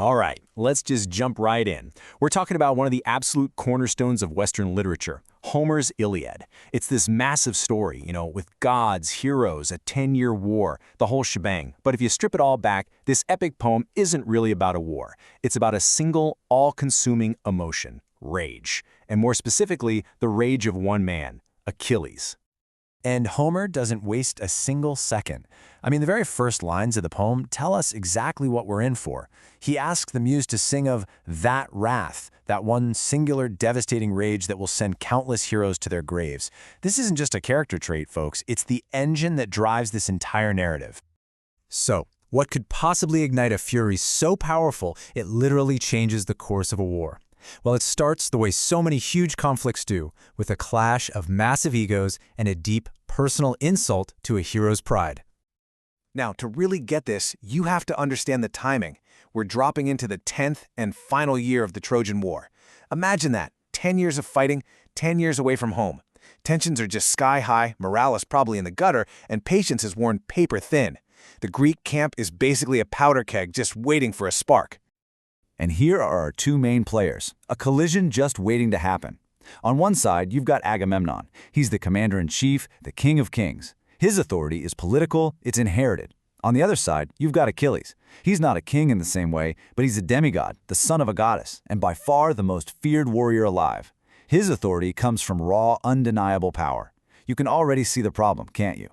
All right, let's just jump right in. We're talking about one of the absolute cornerstones of Western literature, Homer's Iliad. It's this massive story, with gods, heroes, a 10-year war, the whole shebang. But if you strip it all back, this epic poem isn't really about a war. It's about a single, all-consuming emotion, rage. And more specifically, the rage of one man, Achilles. And Homer doesn't waste a single second. The very first lines of the poem tell us exactly what we're in for. He asks the muse to sing of that wrath, that one singular devastating rage that will send countless heroes to their graves. This isn't just a character trait, folks. It's the engine that drives this entire narrative. So, what could possibly ignite a fury so powerful it literally changes the course of a war? Well, it starts the way so many huge conflicts do, with a clash of massive egos and a deep, personal insult to a hero's pride. Now, to really get this, you have to understand the timing. We're dropping into the 10th and final year of the Trojan War. Imagine that, 10 years of fighting, 10 years away from home. Tensions are just sky high, morale is probably in the gutter, and patience is worn paper thin. The Greek camp is basically a powder keg just waiting for a spark. And here are our two main players, a collision just waiting to happen. On one side, you've got Agamemnon. He's the commander-in-chief, the king of kings. His authority is political, it's inherited. On the other side, you've got Achilles. He's not a king in the same way, but he's a demigod, the son of a goddess, and by far the most feared warrior alive. His authority comes from raw, undeniable power. You can already see the problem, can't you?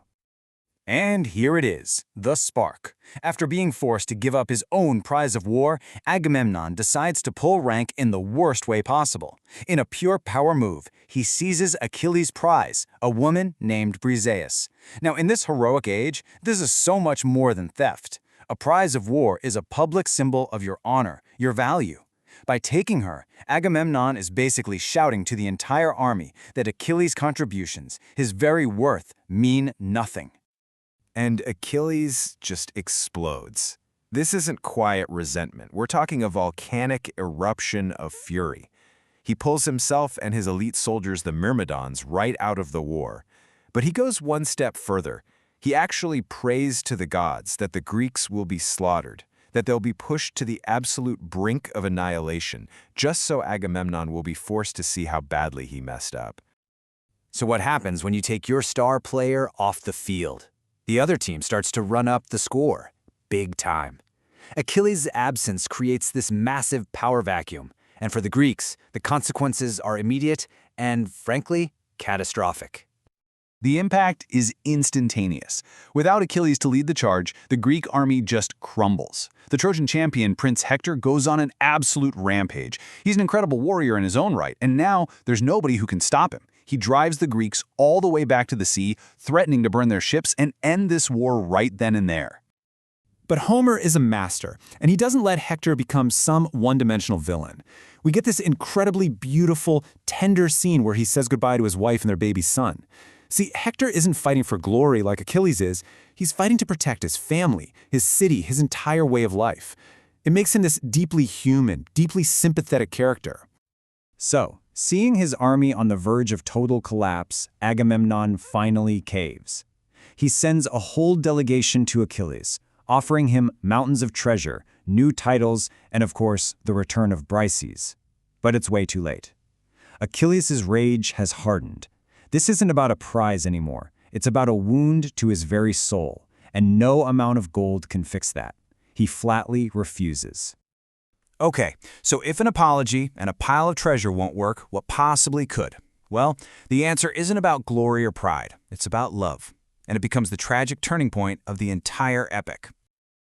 And here it is, the spark. After being forced to give up his own prize of war, Agamemnon decides to pull rank in the worst way possible. In a pure power move, he seizes Achilles' prize, a woman named Briseïs. Now, in this heroic age, this is so much more than theft. A prize of war is a public symbol of your honor, your value. By taking her, Agamemnon is basically shouting to the entire army that Achilles' contributions, his very worth, mean nothing. And Achilles just explodes. This isn't quiet resentment. We're talking a volcanic eruption of fury. He pulls himself and his elite soldiers, the Myrmidons, right out of the war. But he goes one step further. He actually prays to the gods that the Greeks will be slaughtered, that they'll be pushed to the absolute brink of annihilation, just so Agamemnon will be forced to see how badly he messed up. So what happens when you take your star player off the field? The other team starts to run up the score, big time. Achilles' absence creates this massive power vacuum, and for the Greeks, the consequences are immediate and, frankly, catastrophic. The impact is instantaneous. Without Achilles to lead the charge, the Greek army just crumbles. The Trojan champion, Prince Hector, goes on an absolute rampage. He's an incredible warrior in his own right, and now there's nobody who can stop him. He drives the Greeks all the way back to the sea, threatening to burn their ships and end this war right then and there. But Homer is a master, and he doesn't let Hector become some one-dimensional villain. We get this incredibly beautiful, tender scene where he says goodbye to his wife and their baby son. See, Hector isn't fighting for glory like Achilles is. He's fighting to protect his family, his city, his entire way of life. It makes him this deeply human, deeply sympathetic character. So, seeing his army on the verge of total collapse, Agamemnon finally caves. He sends a whole delegation to Achilles, offering him mountains of treasure, new titles, and of course, the return of Briseïs. But it's way too late. Achilles' rage has hardened. This isn't about a prize anymore. It's about a wound to his very soul, and no amount of gold can fix that. He flatly refuses. Okay, so if an apology and a pile of treasure won't work, what possibly could? Well, the answer isn't about glory or pride. It's about love. And it becomes the tragic turning point of the entire epic.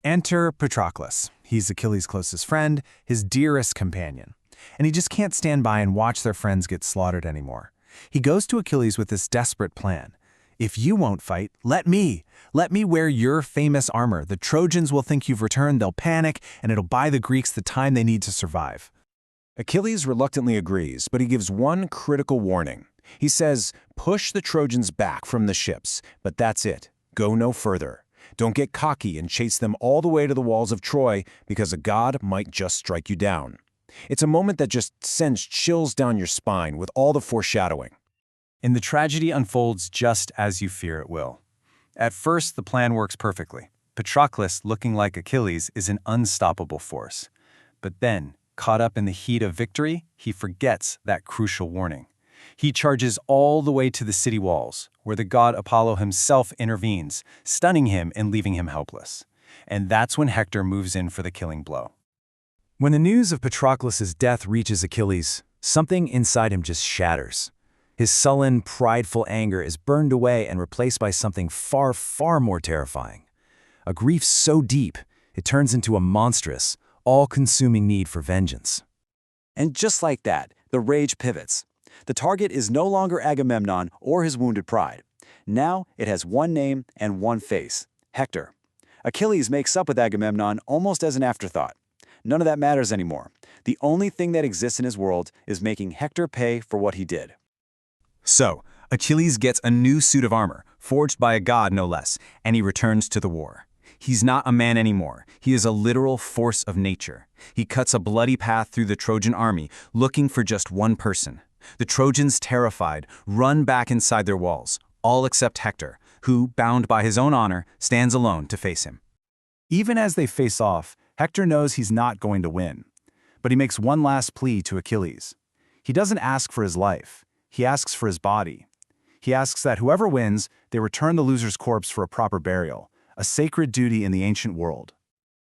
Enter Patroclus. He's Achilles' closest friend, his dearest companion. And he just can't stand by and watch their friends get slaughtered anymore. He goes to Achilles with this desperate plan. If you won't fight, let me. Let me wear your famous armor. The Trojans will think you've returned, they'll panic, and it'll buy the Greeks the time they need to survive. Achilles reluctantly agrees, but he gives one critical warning. He says, push the Trojans back from the ships, but that's it. Go no further. Don't get cocky and chase them all the way to the walls of Troy, because a god might just strike you down. It's a moment that just sends chills down your spine with all the foreshadowing. And the tragedy unfolds just as you fear it will. At first, the plan works perfectly. Patroclus, looking like Achilles, is an unstoppable force. But then, caught up in the heat of victory, he forgets that crucial warning. He charges all the way to the city walls, where the god Apollo himself intervenes, stunning him and leaving him helpless. And that's when Hector moves in for the killing blow. When the news of Patroclus' death reaches Achilles, something inside him just shatters. His sullen, prideful anger is burned away and replaced by something far, far more terrifying. A grief so deep, it turns into a monstrous, all-consuming need for vengeance. And just like that, the rage pivots. The target is no longer Agamemnon or his wounded pride. Now it has one name and one face, Hector. Achilles makes up with Agamemnon almost as an afterthought. None of that matters anymore. The only thing that exists in his world is making Hector pay for what he did. So, Achilles gets a new suit of armor, forged by a god no less, and he returns to the war. He's not a man anymore. He is a literal force of nature. He cuts a bloody path through the Trojan army, looking for just one person. The Trojans, terrified, run back inside their walls, all except Hector, who, bound by his own honor, stands alone to face him. Even as they face off, Hector knows he's not going to win. But he makes one last plea to Achilles. He doesn't ask for his life. He asks for his body. He asks that whoever wins, they return the loser's corpse for a proper burial, a sacred duty in the ancient world.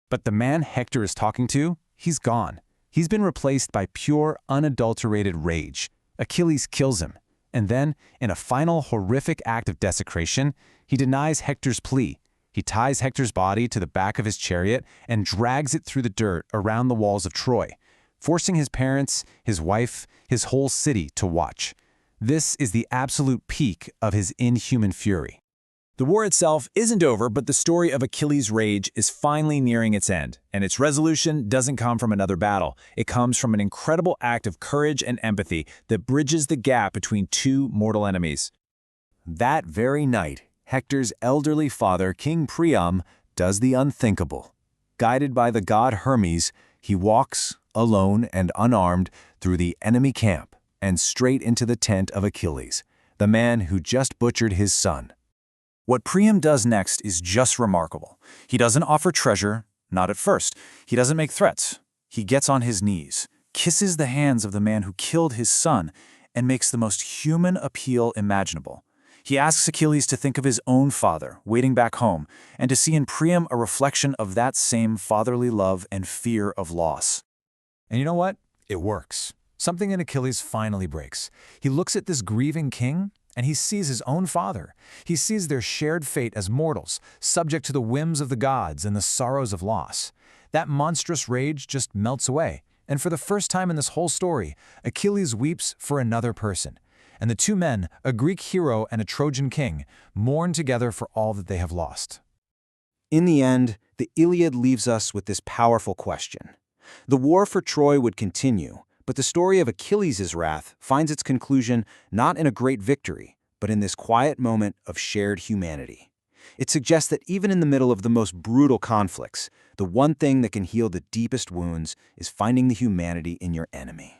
But the man Hector is talking to, he's gone. He's been replaced by pure, unadulterated rage. Achilles kills him, and then, in a final horrific act of desecration, he denies Hector's plea. He ties Hector's body to the back of his chariot and drags it through the dirt around the walls of Troy, forcing his parents, his wife, his whole city to watch. This is the absolute peak of his inhuman fury. The war itself isn't over, but the story of Achilles' rage is finally nearing its end, and its resolution doesn't come from another battle. It comes from an incredible act of courage and empathy that bridges the gap between two mortal enemies. That very night, Hector's elderly father, King Priam, does the unthinkable. Guided by the god Hermes, he walks, alone and unarmed, through the enemy camp and straight into the tent of Achilles, the man who just butchered his son. What Priam does next is just remarkable. He doesn't offer treasure, not at first. He doesn't make threats. He gets on his knees, kisses the hands of the man who killed his son, and makes the most human appeal imaginable. He asks Achilles to think of his own father, waiting back home, and to see in Priam a reflection of that same fatherly love and fear of loss. And you know what? It works. Something in Achilles finally breaks. He looks at this grieving king, and he sees his own father. He sees their shared fate as mortals, subject to the whims of the gods and the sorrows of loss. That monstrous rage just melts away, and for the first time in this whole story, Achilles weeps for another person. And the two men, a Greek hero and a Trojan king, mourn together for all that they have lost. In the end, the Iliad leaves us with this powerful question. The war for Troy would continue, but the story of Achilles' wrath finds its conclusion not in a great victory, but in this quiet moment of shared humanity. It suggests that even in the middle of the most brutal conflicts, the one thing that can heal the deepest wounds is finding the humanity in your enemy.